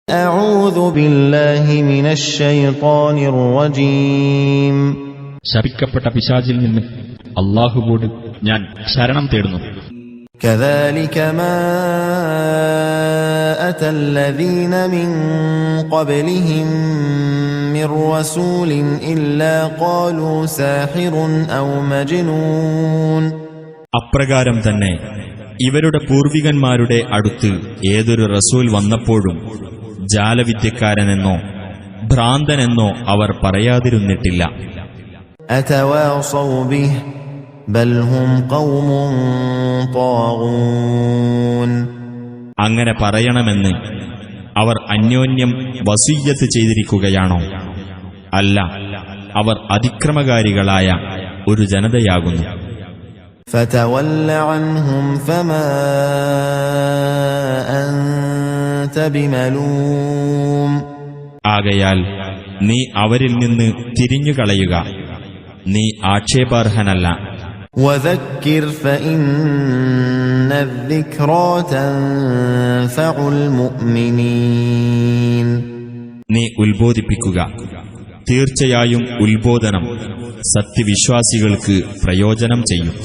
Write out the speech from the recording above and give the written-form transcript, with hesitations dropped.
أعوذ بالله من الشيطان الرجيم ശപിക്കപ്പെട്ട പിശാചിൽ നിന്ന് അല്ലാഹുവോട് ഞാൻ ശരണം തേടുന്നു. كذلك ما أتى الذين من قبلهم من رسول إلا قالوا ساحر أو مجنون. അപ്രകാരം തന്നെ ഇവരുടെ പൂർവികന്മാരുടെ അടുത്ത് ഏതൊരു റസൂൽ വന്നപ്പോഴും ജാലവിദ്യക്കാരനെന്നോ ഭ്രാന്തനെന്നോ അവർ പറയാതിരുന്നിട്ടില്ല. أتواصوا به بل هم قوم طاغون. അങ്ങനെ പറയണമെന്ന് അവർ അന്യോന്യം വസിയ്യത്ത് ചെയ്തിരിക്കുകയാണോ? അല്ല, അവർ അതിക്രമകാരികളായ ഒരു ജനതയാകുന്നു. فتول عنهم فما أنت بملوم. ആകയാൽ നീ അവരിൽ നിന്ന് തിരിഞ്ഞുകളയുക, നീ ആക്ഷേപാർഹനല്ല. وذكر فإن الذكرى تنفع المؤمنين. നീ ഉത്ബോധിപ്പിക്കുക, തീർച്ചയായും ഉത്ബോധനം സത്യവിശ്വാസികൾക്ക് പ്രയോജനം ചെയ്യും.